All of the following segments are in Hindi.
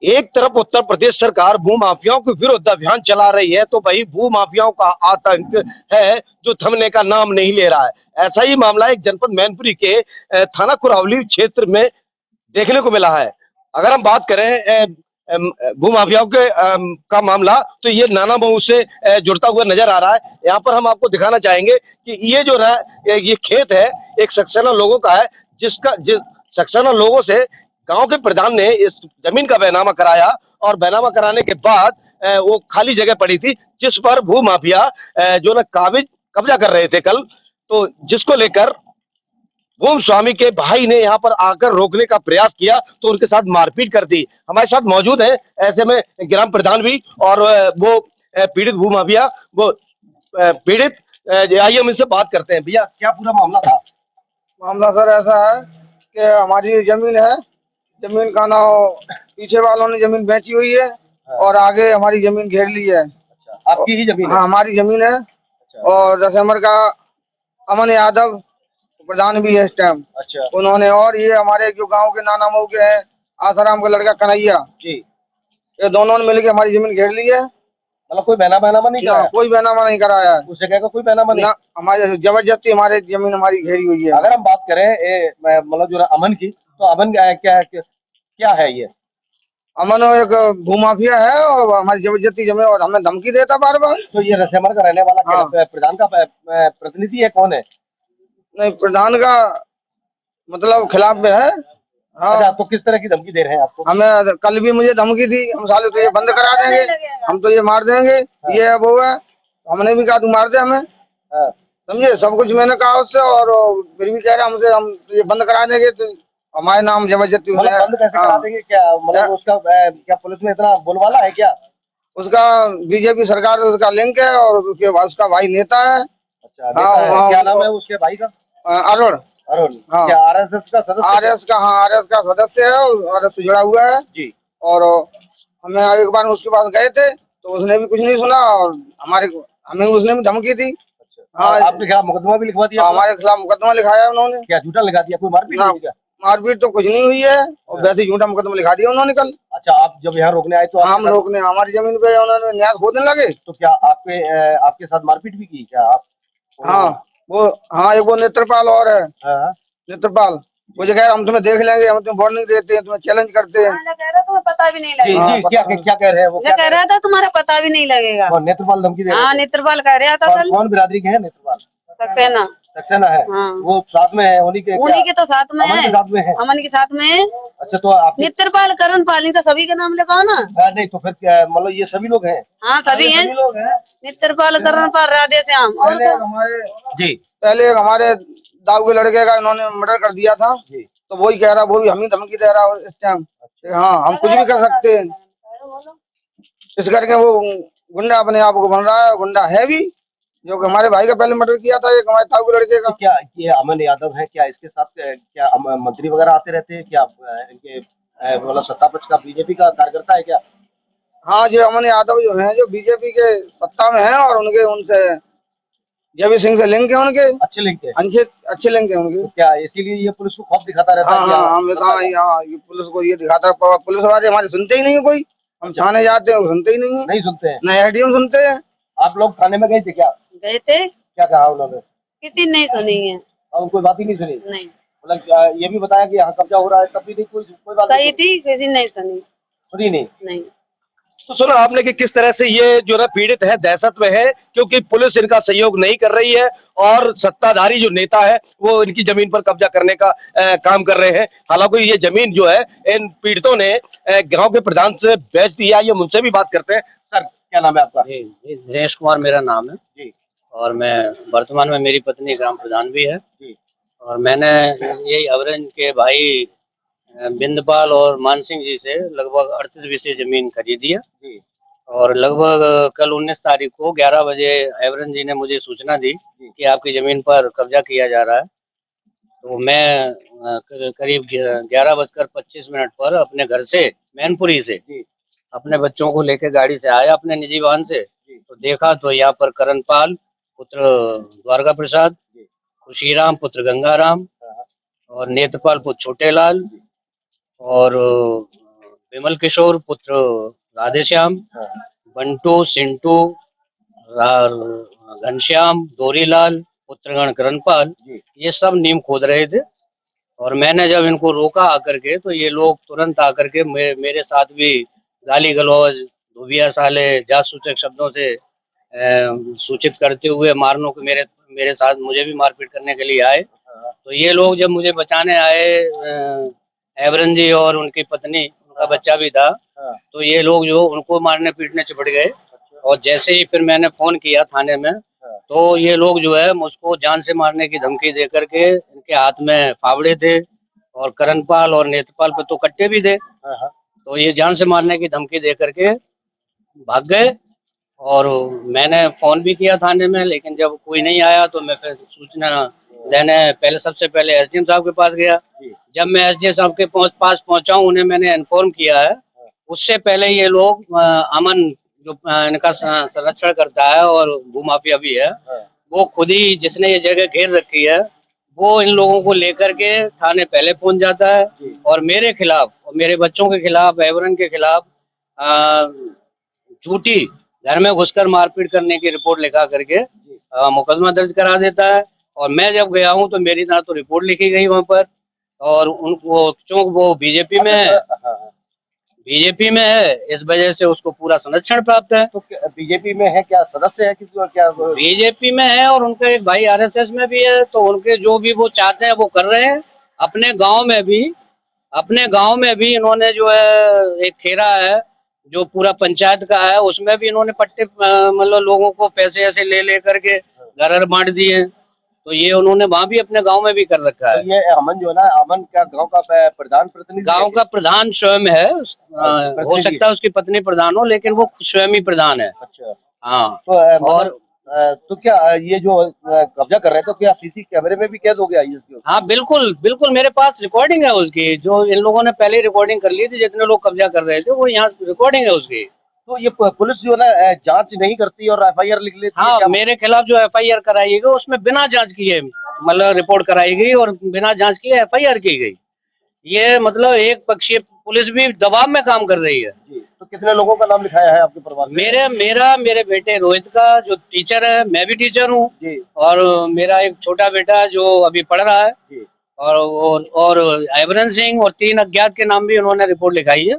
एक तरफ उत्तर प्रदेश सरकार भू माफियाओं के विरुद्ध अभियान चला रही है, तो वही भू माफियाओं का आतंक है जो थमने का नाम नहीं ले रहा है। ऐसा ही मामला एक जनपद मैनपुरी के थाना कुरावली क्षेत्र में देखने को मिला है। अगर हम बात करें भू माफियाओं के का मामला, तो ये नाना बहु से जुड़ता हुआ नजर आ रहा है। यहाँ पर हम आपको दिखाना चाहेंगे कि ये जो है ये खेत है, एक सक्सेना लोगों का है, जिस सक्सेना लोगों से गांव के प्रधान ने इस जमीन का बैनामा कराया, और बैनामा कराने के बाद वो खाली जगह पड़ी थी, जिस पर भू माफिया जो ना काबिज कब्जा कर रहे थे कल। तो जिसको लेकर वो स्वामी के भाई ने यहाँ पर आकर रोकने का प्रयास किया, तो उनके साथ मारपीट कर दी। हमारे साथ मौजूद है ऐसे में ग्राम प्रधान भी, और वो पीड़ित भू माफिया, वो पीड़ित, आइए हम इनसे बात करते हैं। भैया, क्या पूरा मामला था? मामला सर ऐसा है कि हमारी जमीन है, जमीन का नाम पीछे वालों ने जमीन बेची हुई है और आगे हमारी जमीन घेर ली है। अच्छा, आपकी ही जमीन है? हाँ, हमारी जमीन है। अच्छा। और 10 नंबर का अमन यादव प्रधान भी है इस टाइम। अच्छा उन्होंने, और ये हमारे जो गांव के नाना मऊ के हैं, आसाराम का लड़का कन्हैया जी, ये दोनों ने मिलकर हमारी जमीन घेर ली है। मतलब कोई बैनामा नहीं ना कराया? कोई बैनामा नहीं कराया है। उस जगह का कोई बैनामा नहीं? ना, हमारी जबरदस्ती हमारे जमीन हमारी घेरी हुई है। अगर हम बात करें मतलब जो है अमन की, तो अमन क्या है ये? अमन एक भूमाफिया है और हमारी जबरदस्ती जमे और हमें धमकी देता बार बार। तो ये रसेमर का रहने वाला हाँ। प्रधान का प्रतिनिधि है, कौन है? नहीं, प्रधान का मतलब खिलाफ में है। हाँ। अच्छा, तो किस तरह की धमकी दे रहे हैं आपको? हमें कल भी मुझे धमकी दी, हम साले तो ये बंद करा देंगे, हम तो ये मार देंगे। हाँ। ये है वो है, हमने भी कहा तू मार दे हमें। हाँ। समझे, सब कुछ मैंने कहा उससे, और फिर भी कह रहा हमसे हम तो ये बंद करा देंगे। तो हमारे नाम जबरदस्ती मतलब बंद कैसे करा देंगे? क्या मतलब उसका क्या पुलिस में इतना बोलबाला है क्या? उसका बीजेपी सरकार से उसका लिंक है और उसका भाई नेता है। अच्छा, नेता है। क्या नाम है उसके भाई का? अरुण। अरुण। हाँ। क्या आरएसएस का सदस्य? आरएस का, हाँ, आरएस का सदस्य है और आरएस से जुड़ा हुआ है जी। और हमें एक बार उसके पास गए थे तो उसने भी कुछ नहीं सुना और हमें उसने भी धमकी दी। अच्छा, हाँ। आपके खिलाफ मुकदमा भी लिखवा दिया? हमारे खिलाफ मुकदमा लिखाया उन्होंने। क्या झूठा लिखा दिया? कोई मारपीट ना, हुई क्या? मारपीट तो कुछ नहीं हुई है और वैसे ही झूठा मुकदमा लिखा दिया उन्होंने कल। अच्छा, आप जब यहाँ रोकने आए तो हम रोकने हमारी जमीन पे उन्होंने न्यास खोदने लगे। तो क्या आपके साथ मारपीट भी की क्या आप? हाँ, वो, हाँ, एक वो नेत्रपाल और है। हाँ। नेत्रपाल वो जो कह रहा हम तुम्हें देख लेंगे, हम तुम्हें वार्निंग देते हैं, तुम्हें चैलेंज करते हैं। कह रहा तुम्हें पता भी नहीं जी लगेगा। जी, क्या कह रहे हैं वो? क्या कह रहा था तुम्हारा पता भी नहीं लगेगा। और नेत्रपाल धमकी दे रहे हाँ, थे? नेत्रपाल कह रहा था कल। कौन बिरादरी के हैं नेत्रपाल? सक्सेना। सक्सेना है। हाँ। वो साथ में है उन्हीं के तो साथ में अमन है। के साथ में है? अमन के साथ में है। अच्छा, तो आप नेत्रपाल, करण पाली का सभी का नाम लगाओ ना। नहीं तो फिर क्या, मतलब ये सभी लोग हैं? हाँ, सभी हैं। लोग हैं। नेत्रपाल, करण पाल, राधे श्याम और जी। पहले हमारे दाऊ के लड़के का इन्होंने मर्डर कर दिया था। जी। तो वही कह रहा, वो भी हम ही धमकी दे रहा है इस टाइम। हाँ, हम कुछ भी कर सकते हैं इस करके वो गुंडा अपने आप को बन रहा है, गुंडा है भी, जो कि हमारे भाई का पहले मर्डर किया था एक हमारे ताऊ के लड़के का। तो क्या ये अमन यादव है, क्या इसके साथ क्या मंत्री वगैरह आते रहते हैं क्या? इनके मतलब सत्ता पक्ष का बीजेपी का कार्यकर्ता है क्या? हाँ, जो अमन यादव जो है, जो बीजेपी के सत्ता में है और उनके उनसे जेबी सिंह से लिंक है उनके। अच्छे लिंक है? अच्छे लिंक है उनके। तो क्या इसीलिए ये पुलिस को खौफ दिखाता रहता हाँ है? हाँ, हम हाँ, ये पुलिस को ये दिखाता, पुलिस वाले हमारे सुनते ही नहीं है कोई। हम थाने जाते हैं वो सुनते ही नहीं है। नहीं सुनते हैं? न एडीएम सुनते हैं। आप लोग थाने में गए थे क्या? गए थे। क्या कहा उन्होंने? किसी ने नहीं सुनी है। और कोई बात ही नहीं सुनी? नहीं। मतलब ये भी बताया कि यहाँ कब्जा हो रहा है, तब भी नहीं कोई बात सही थी, किसी ने नहीं सुनी। सुनी नहीं? नहीं। तो सुना आपने कि किस तरह से ये जो ना पीड़ित है, दहशत में है, क्योंकि पुलिस इनका सहयोग नहीं कर रही है, और सत्ताधारी जो नेता है वो इनकी जमीन पर कब्जा करने का काम कर रहे हैं। हालांकि ये जमीन जो है इन पीड़ितों ने गांव के प्रधान से बेच दिया। ये मुझसे भी बात करते हैं। सर, क्या नाम है आपका? जी, दिनेश कुमार मेरा नाम है जी। और मैं वर्तमान में, मेरी पत्नी ग्राम प्रधान भी है जी। और मैंने यही अवरन के भाई बिंदपाल और मान सिंह जी से लगभग 38 बीसी जमीन खरीदी है। जी। और लगभग कल 19 तारीख को 11 बजे एवरन जी ने मुझे सूचना दी कि आपकी जमीन पर कब्जा किया जा रहा है। तो मैं करीब 11:25 पर अपने घर से, मैनपुरी से, अपने बच्चों को लेकर गाड़ी से आया अपने निजी वाहन से। तो देखा तो यहाँ पर करणपाल पुत्र द्वारका प्रसाद, खुशीराम पुत्र गंगाराम और नेत्रपाल पुत्र छोटेलाल और विमल किशोर पुत्र राधेश्याम, बंटू, सिंटू, घनश्याम, दोरीलाल, पुत्रगण करणपाल, ये सब नीम खोद रहे थे। और मैंने जब इनको रोका आकर के तो ये लोग तुरंत आकर के मेरे साथ भी गाली गलौज, धोबिया साले, जासूसक शब्दों से सूचित करते हुए मारने को मेरे साथ मुझे भी मारपीट करने के लिए आए। तो ये लोग जब मुझे बचाने आए, एवरन जी और उनकी पत्नी, उनका बच्चा भी था, तो ये लोग जो उनको मारने पीटने चिपट गए। और जैसे ही फिर मैंने फोन किया थाने में, तो ये लोग जो है मुझको जान से मारने की धमकी दे करके, इनके हाथ में फावड़े थे और करणपाल और नेत्रपाल पे तो कट्टे भी थे, तो ये जान से मारने की धमकी दे करके भाग गए। और मैंने फोन भी किया थाने में, लेकिन जब कोई नहीं आया तो मैं फिर सूचना देने सबसे पहले एसडीएम साहब के पास गया। जब मैं एसडीएम साहब के पास पहुंचा हूं, उन्हें मैंने इन्फॉर्म किया है। उससे पहले ये लोग अमन जो इनका संरक्षण करता है और भूमाफिया भी है, वो खुद ही, जिसने ये जगह घेर रखी है, वो इन लोगों को लेकर के थाने पहले पहुंच जाता है और मेरे खिलाफ और मेरे बच्चों के खिलाफ, एवरन के खिलाफ झूठी घर में घुसकर मारपीट करने की रिपोर्ट लिखा करके मुकदमा दर्ज करा देता है। और मैं जब गया हूं तो मेरी ना तो रिपोर्ट लिखी गई वहां पर, और उनको चूंकि वो बीजेपी में है, इस वजह से उसको पूरा संरक्षण प्राप्त है। तो बीजेपी में है क्या, सदस्य है किसी और क्या? बीजेपी में है और उनका एक भाई आरएसएस में भी है, तो उनके जो भी वो चाहते हैं वो कर रहे हैं। अपने गांव में भी इन्होंने जो है एक खेरा है जो पूरा पंचायत का है, उसमें भी इन्होंने पट्टे मतलब लोगों को पैसे ऐसे ले करके घर बांट दिए हैं। तो ये उन्होंने वहां भी अपने गांव में भी कर रखा है। तो ये अमन जो है ना, अमन क्या गांव का प्रधान प्रतिनिधि? गांव का प्रधान स्वयं है, हो सकता है उसकी पत्नी प्रधान हो, लेकिन वो स्वयं ही प्रधान है। अच्छा, हाँ। तो और तो क्या ये जो कब्जा कर रहे हैं, तो क्या सीसी कैमरे में भी कैद हो गया इसके? हाँ बिल्कुल बिल्कुल, मेरे पास रिकॉर्डिंग है उसकी, जो इन लोगों ने पहले रिकॉर्डिंग कर ली थी, जितने लोग कब्जा कर रहे थे, वो यहाँ रिकॉर्डिंग है उसकी। तो ये पुलिस जो है ना जांच नहीं करती और एफआईआर लिख लेती है? हाँ, मेरे खिलाफ जो एफआईआर कराई गई उसमें बिना जांच किए मतलब रिपोर्ट कराई गई और बिना जांच किए एफआईआर की गई। ये मतलब एक पक्षीय पुलिस भी दबाव में काम कर रही है। तो कितने लोगों का नाम लिखाया है आपके परिवार में? मेरे बेटे रोहित का, जो टीचर है, मैं भी टीचर हूँ, और मेरा एक छोटा बेटा जो अभी पढ़ रहा है, और एवरन सिंह और 3 अज्ञात के नाम भी उन्होंने रिपोर्ट लिखाई है।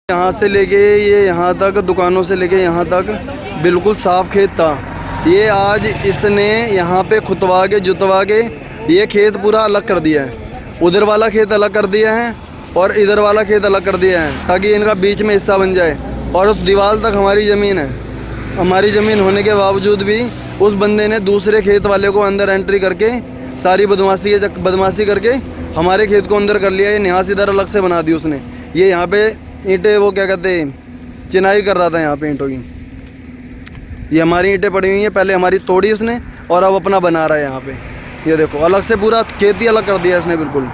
यहाँ से लेके ये यहाँ तक, दुकानों से लेके यहाँ तक बिल्कुल साफ खेत था। ये आज इसने यहाँ पे खुतवा के जुतवा के ये खेत पूरा अलग कर दिया है। उधर वाला खेत अलग कर दिया है और इधर वाला खेत अलग कर दिया है, ताकि इनका बीच में हिस्सा बन जाए। और उस दीवार तक हमारी ज़मीन है। हमारी ज़मीन होने के बावजूद भी उस बंदे ने दूसरे खेत वाले को अंदर एंट्री करके सारी बदमाशी करके हमारे खेत को अंदर कर लिया। ये निहास इधर अलग से बना दी उसने। ये यहाँ पे ईंटें, वो क्या कहते हैं, चिनाई कर रहा था यहाँ पे ईंटों की। ये हमारी ईंटें पड़ी हुई हैं, पहले हमारी तोड़ी इसने और अब अपना बना रहा है यहाँ पे। ये देखो अलग से पूरा खेत ही अलग कर दिया इसने बिल्कुल।